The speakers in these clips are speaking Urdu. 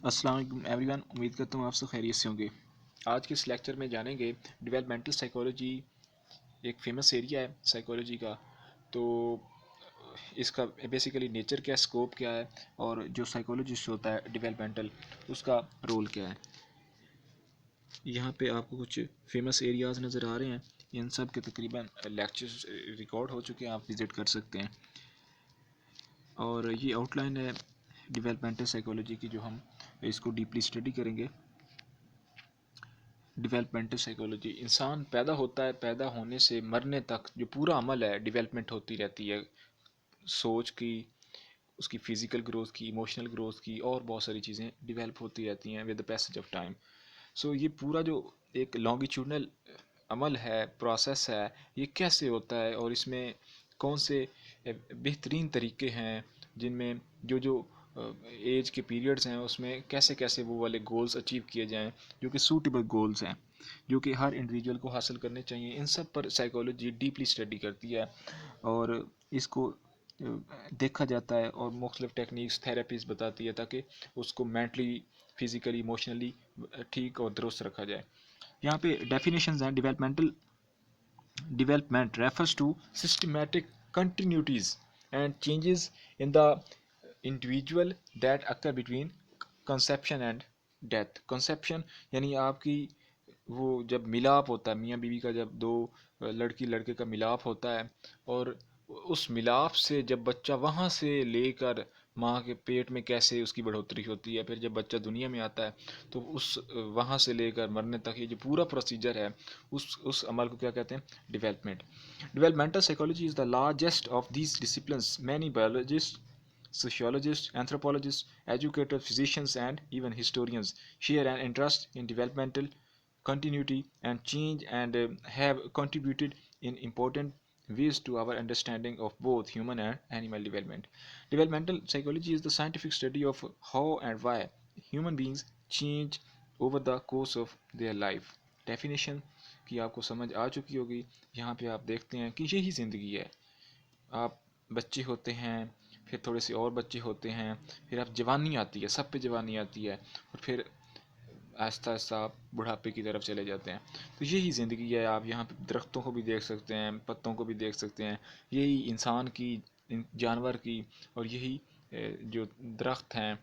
السلام علیکم ایوری ون، امید کرتا ہوں آپ سے خیریت سے ہوں گے۔ آج کے اس لیکچر میں جانیں گے ڈیولپمنٹل سائیکالوجی ایک فیمس ایریا ہے سائیکالوجی کا، تو اس کا بیسیکلی نیچر کیا ہے، اسکوپ کیا ہے، اور جو سائیکالوجسٹ ہوتا ہے ڈیولپمنٹل اس کا رول کیا ہے۔ یہاں پہ آپ کو کچھ فیمس ایریاز نظر آ رہے ہیں، ان سب کے تقریباً لیکچرز ریکارڈ ہو چکے ہیں، آپ وزٹ کر سکتے ہیں۔ اور یہ آؤٹ لائن ہے ڈیولپمنٹل سائیکالوجی کی، جو ہم اس کو ڈیپلی اسٹڈی کریں گے۔ ڈیولپمنٹل سائیکالوجی، انسان پیدا ہوتا ہے، پیدا ہونے سے مرنے تک جو پورا عمل ہے ڈیولپمنٹ ہوتی رہتی ہے، سوچ کی، اس کی فزیکل گروتھ کی، ایموشنل گروتھ کی، اور بہت ساری چیزیں ڈیولپ ہوتی رہتی ہیں with the passage of time. So یہ پورا جو ایک لانگیچوڈنل عمل ہے، پروسیس ہے، یہ کیسے ہوتا ہے، اور اس میں کون سے بہترین طریقے ہیں جن میں جو ایج کے پیریڈز ہیں اس میں کیسے کیسے وہ والے گولز اچیو کیے جائیں جو کہ سوٹیبل گولز ہیں، جو کہ ہر انڈیویجول کو حاصل کرنے چاہیے۔ ان سب پر سائیکالوجی ڈیپلی اسٹڈی کرتی ہے، اور اس کو دیکھا جاتا ہے، اور مختلف ٹیکنیکس، تھراپیز بتاتی ہے تاکہ اس کو مینٹلی، فزیکلی، ایموشنلی ٹھیک اور درست رکھا جائے۔ یہاں پہ ڈیفینیشنز ہیں۔ Development refers to systematic continuities and changes in the individual that occur between conception and death. Conception یعنی آپ کی وہ جب ملاپ ہوتا ہے، میاں بیوی کا جب دو لڑکی لڑکے کا ملاپ ہوتا ہے، اور اس ملاپ سے جب بچہ وہاں سے لے کر ماں کے پیٹ میں کیسے اس کی بڑھوتری ہوتی ہے، پھر جب بچہ دنیا میں آتا ہے تو اس وہاں سے لے کر مرنے تک یہ جو پورا پروسیجر ہے، اس عمل کو کیا کہتے ہیں؟ Development. Developmental psychology is the largest of these disciplines. Many biologist, sociologists, anthropologists, educators, physicians, and even historians share an interest in developmental continuity and change, and have contributed in important ways to our understanding of both human and animal development. Developmental psychology is the scientific study of how and why human beings change over the course of their life. Definition کی آپ کو سمجھ آ چکی ہوگی۔ یہاں پہ آپ دیکھتے ہیں کہ یہی زندگی ہے۔ آپ بچے ہوتے ہیں، پھر تھوڑے سے اور بچے ہوتے ہیں، پھر آپ جوانی آتی ہے، سب پہ جوانی آتی ہے، اور پھر آہستہ آہستہ آپ بڑھاپے کی طرف چلے جاتے ہیں۔ تو یہی زندگی ہے۔ آپ یہاں پہ درختوں کو بھی دیکھ سکتے ہیں، پتوں کو بھی دیکھ سکتے ہیں، یہی انسان کی، جانور کی، اور یہی جو درخت ہیں،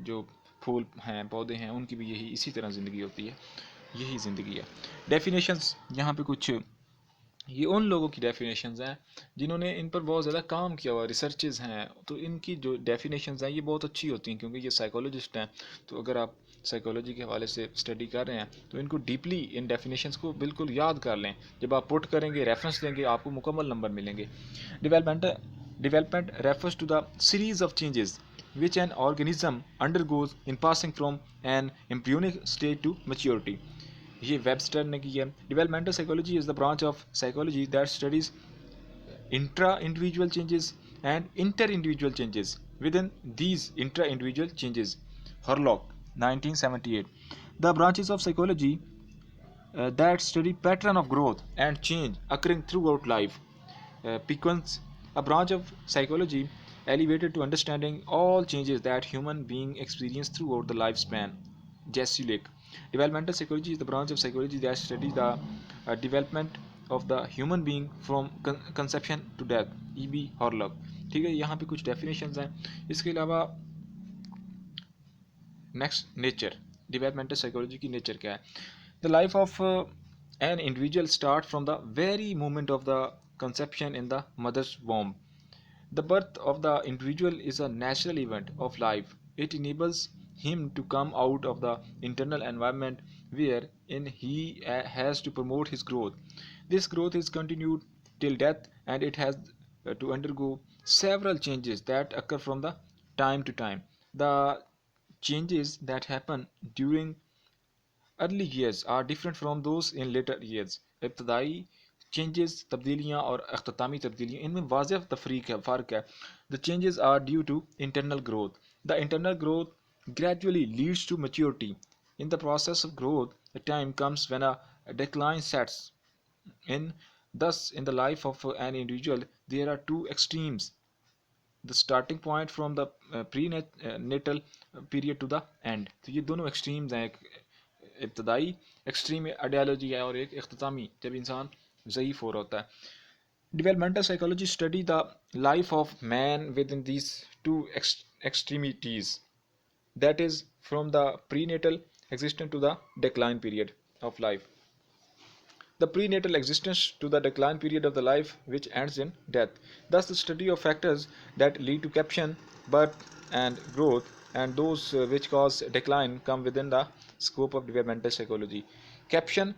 جو پھول ہیں، پودے ہیں، ان کی بھی یہی اسی طرح زندگی ہوتی ہے۔ یہی زندگی ہے۔ ڈیفینیشنز یہاں پہ کچھ، یہ ان لوگوں کی ڈیفینیشنز ہیں جنہوں نے ان پر بہت زیادہ کام کیا ہوا، ریسرچز ہیں، تو ان کی جو ڈیفینیشنز ہیں یہ بہت اچھی ہوتی ہیں، کیونکہ یہ سائیکالوجسٹ ہیں۔ تو اگر آپ سائیکالوجی کے حوالے سے اسٹڈی کر رہے ہیں تو ان کو ڈیپلی، ان ڈیفینیشنز کو بالکل یاد کر لیں۔ جب آپ پٹ کریں گے، ریفرنس دیں گے، آپ کو مکمل نمبر ملیں گے۔ Development refers to the series of changes which an organism undergoes in passing from an embryonic stage to maturity. یہ ویبسٹر نے کی ہے۔ Developmental psychology is the branch of psychology that studies intra individual changes and inter individual changes within these intra individual changes. Horlock, 1978. The branches of psychology that study pattern of growth and change occurring throughout life. Piquants, a branch of psychology elevated to understanding all changes that human being experience throughout the lifespan. Jesse Lake. Developmental psychology is the branch of psychology that studies the development of the human being from conception to death. E.B. Horlock. ٹھیک ہے، یہاں پہ کچھ ڈیفینیشنز ہیں۔ اس کے علاوہ نیکسٹ، نیچر۔ ڈیولپمنٹل سائیکالوجی کی نیچر کیا ہے؟ The life of an individual start from the very moment of the conception in the mother's womb. The birth of the individual is a natural event of life. It enables him to come out of the internal environment wherein he has to promote his growth. This growth is continued till death, and it has to undergo several changes that occur from the time to time. The changes that happen during early years are different from those in later years. ابتدائی چینجز، تبدیلیاں، اور اختتامی تبدیلیاں، ان میں واضح فرق ہے۔ The changes are due to internal growth. The internal growth gradually leads to maturity. In the process of growth, a time comes when a decline sets in. Thus, in the life of an individual, there are two extremes. the starting point from the prenatal period to the end. تو یہ دونوں ایکسٹریمز ہیں، ایک ابتدائی ایکسٹریم آئیڈیالوجی ہے اور ایک اختتامی جب انسان ضعیف ہو رہا ہوتا ہے. Developmental psychology study the life of man within these two extremities, that is from the prenatal existence to the decline period of life. The prenatal existence to the decline period of the life which ends in death. Thus, the study of factors that lead to caption, birth, and growth, and those which cause decline come within the scope of developmental psychology. Caption,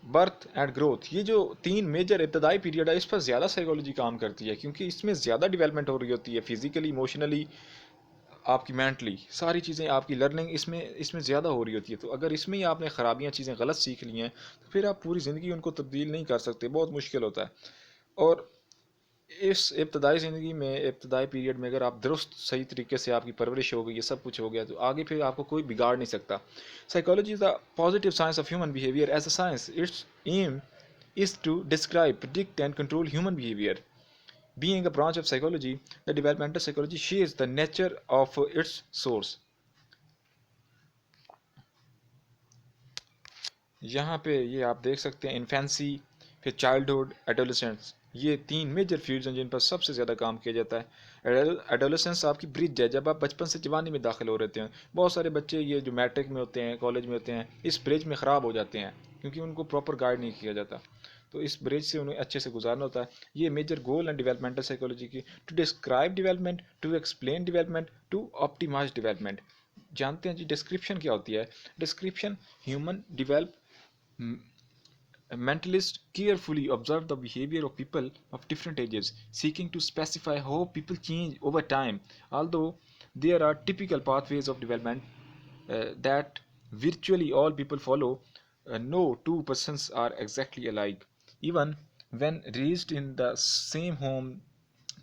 birth and growth, یہ جو تین میجر ابتدائی پیریڈ ہے اس پر زیادہ سائیکالوجی کام کرتی ہے کیونکہ اس میں زیادہ ڈیولپمنٹ ہو رہی ہوتی ہے، فزیکلی، ایموشنلی، آپ کی مینٹلی، ساری چیزیں، آپ کی لرننگ اس میں زیادہ ہو رہی ہوتی ہے. تو اگر اس میں ہی آپ نے خرابیاں چیزیں غلط سیکھ لی ہیں تو پھر آپ پوری زندگی ان کو تبدیل نہیں کر سکتے، بہت مشکل ہوتا ہے. اور اس ابتدائی زندگی میں، ابتدائی پیریڈ میں اگر آپ درست صحیح طریقے سے آپ کی پرورش ہو گئی، یہ سب کچھ ہو گیا تو آگے پھر آپ کو کوئی بگاڑ نہیں سکتا. Psychology is the positive science of human behaviour. As a science it's aim is to describe, predict and control human behavior. Being a branch of psychology, the developmental psychology shares the nature of its source. یہاں پہ یہ آپ دیکھ سکتے ہیں انفینسی، پھر چائلڈہڈ، ایڈولسنس، یہ تین میجر فیلڈز ہیں جن پر سب سے زیادہ کام کیا جاتا ہے. ایڈولسنس آپ کی برج ہے، جب آپ بچپن سے جوانی میں داخل ہو رہتے ہیں. بہت سارے بچے یہ جو میٹرک میں ہوتے ہیں، کالج میں ہوتے ہیں، اس برج میں خراب ہو جاتے ہیں کیونکہ ان کو پراپر گائیڈ نہیں کیا جاتا. تو اس برج سے انہیں اچھے سے گزارنا ہوتا ہے. یہ میجر گول ہیں ڈیولپمنٹل سائیکالوجی کی: to describe development, to explain development, to optimise development. جانتے ہیں جی ڈسکرپشن کیا ہوتی ہے؟ ڈسکرپشن ہیومن ڈیولپ mentalists carefully observe the behavior of people of different ages, seeking to specify how people change over time. Although there are typical pathways of development that virtually all people follow, no two persons are exactly alike. Even when raised in the same home,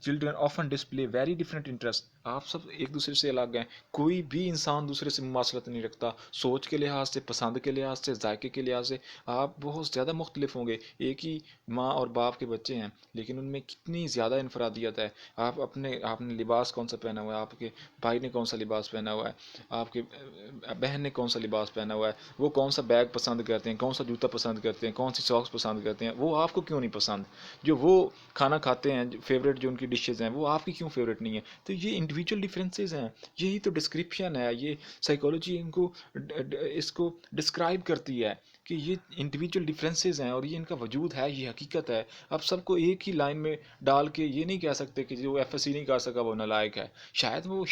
children often display very different interests. آپ سب ایک دوسرے سے الگ ہیں، کوئی بھی انسان دوسرے سے مماثلت نہیں رکھتا. سوچ کے لحاظ سے، پسند کے لحاظ سے، ذائقے کے لحاظ سے آپ بہت زیادہ مختلف ہوں گے. ایک ہی ماں اور باپ کے بچے ہیں لیکن ان میں کتنی زیادہ انفرادیت ہے. آپ نے لباس کون سا پہنا ہوا ہے، آپ کے بھائی نے کون سا لباس پہنا ہوا ہے، آپ کے بہن نے کون سا لباس پہنا ہوا ہے، وہ کون سا بیگ پسند کرتے ہیں، کون سا جوتا پسند کرتے ہیں، کون سی ساکس پسند کرتے ہیں، وہ آپ کو کیوں نہیں پسند. جو وہ کھانا کھاتے ہیں، فیوریٹ جو ان کی ڈشز ہیں، وہ آپ کی کیوں فیوریٹ نہیں ہے. تو یہ انڈیویجول ڈفرینسز ہیں. یہی تو ڈسکرپشن ہے. یہ سائیکالوجی اس کو ڈسکرائب کرتی ہے کہ یہ انڈیویجول ڈفرینسز ہیں اور یہ ان کا وجود ہے، یہ حقیقت ہے. اب سب کو ایک ہی لائن میں ڈال کے یہ نہیں کہہ سکتے کہ جو ایف ایس سی نہیں کر سکا وہ نالائق ہے. شاید وہ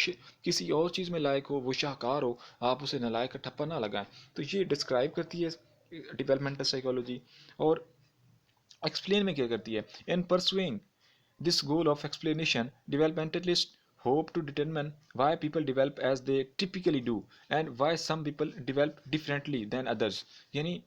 کسی اور چیز میں لائق ہو، وہ شاہکار ہو، آپ اسے نالائق کا ٹھپا نہ لگائیں. تو یہ ڈسکرائب کرتی ہے ڈیولپمنٹل سائیکالوجی. اور ایکسپلین میں کیا کرتی ہے؟ In pursuing this goal of explanation, developmentalists hope to determine why people develop as they typically do and why some people develop differently than others. یعنی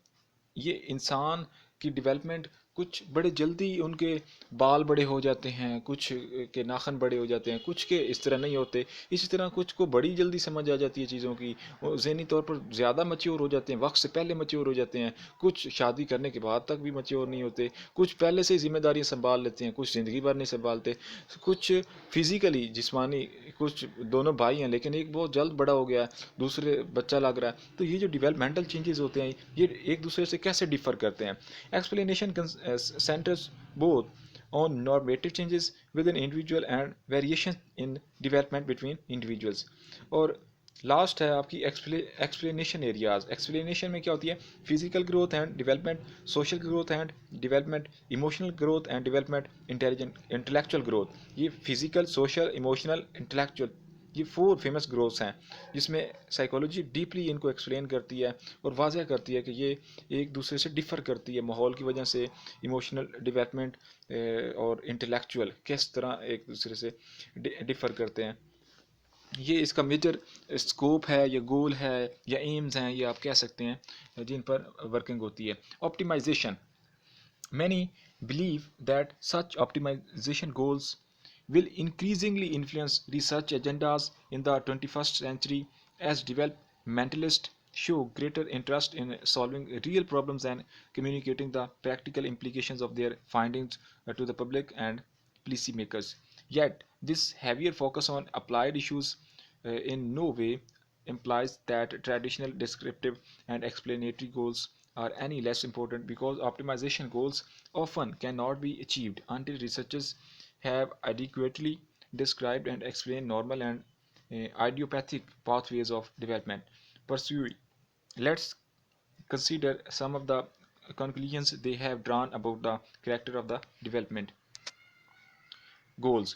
یہ انسان کی ڈیولپمنٹ، کچھ بڑے جلدی ان کے بال بڑے ہو جاتے ہیں، کچھ کے ناخن بڑے ہو جاتے ہیں، کچھ کے اس طرح نہیں ہوتے. اسی طرح کچھ کو بڑی جلدی سمجھ آ جاتی ہے چیزوں کی، وہ ذہنی طور پر زیادہ میچیور ہو جاتے ہیں، وقت سے پہلے میچیور ہو جاتے ہیں. کچھ شادی کرنے کے بعد تک بھی میچیور نہیں ہوتے، کچھ پہلے سے ذمہ داریاں سنبھال لیتے ہیں، کچھ زندگی بھر نہیں سنبھالتے. کچھ فزیکلی جسمانی، کچھ دونوں بھائی ہیں لیکن ایک بہت جلد بڑا ہو گیا ہے، دوسرے بچہ لگ رہا ہے. تو یہ جو ڈیولپمنٹل چینجز ہوتے ہیں یہ ایک دوسرے سے کیسے ڈفر کرتے ہیں؟ Explanation centres both on normative changes within individual and variation in development between individuals. اور لاسٹ ہے آپ کی ایکسپلینیشن ایریاز. ایکسپلینیشن میں کیا ہوتی ہے؟ Physical growth and development, social growth and development, emotional growth and development, intellectual growth. یہ فزیکل، سوشل، ایموشنل، انٹلیکچوئل، یہ 4 فیمس گروتھس ہیں جس میں سائیکالوجی ڈیپلی ان کو ایکسپلین کرتی ہے اور واضح کرتی ہے کہ یہ ایک دوسرے سے ڈفر کرتی ہے ماحول کی وجہ سے. ایموشنل ڈیولپمنٹ اور انٹلیکچوئل کس طرح ایک دوسرے سے ڈفر کرتے ہیں. یہ اس کا میجر اسکوپ ہے یا گول ہے یا ایمز ہیں، یہ آپ کہہ سکتے ہیں جن پر ورکنگ ہوتی ہے. Optimisation. Many believe that such optimization goals will increasingly influence research agendas in the 21st century as developmentalists show greater interest in solving real problems and communicating the practical implications of their findings to the public and policymakers. Yet, this heavier focus on applied issues in no way implies that traditional descriptive and explanatory goals are any less important, because optimization goals often cannot be achieved until researchers have adequately described and explained normal and idiopathic pathways of development pursued. Let's consider some of the conclusions they have drawn about the character of the development goals.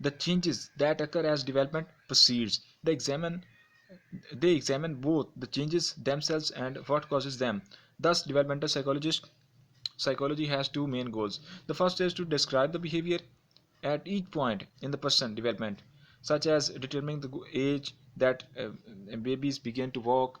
the changes that occur as development proceeds. They examine both the changes themselves and what causes them. Thus, developmental psychology has two main goals. The first is to describe the behavior at each point in the person development, such as determining the age that babies begin to walk.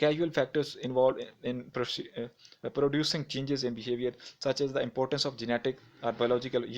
casual factors involved in producing changes in behavior, such as the importance of genetic or biological.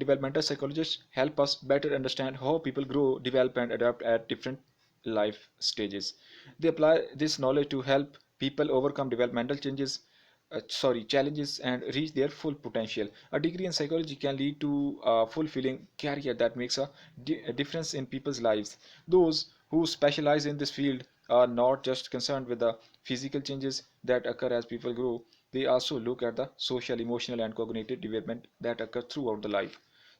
Developmental psychologists help us better understand how people grow, develop, and adapt at different life stages. They apply this knowledge to help people overcome developmental challenges and reach their full potential. A degree in psychology can lead to a fulfilling career that makes a difference in people's lives. Those who specialize in this field are not just concerned with the physical changes that occur as people grow, they also look at the social, emotional, and cognitive development that occur throughout the life.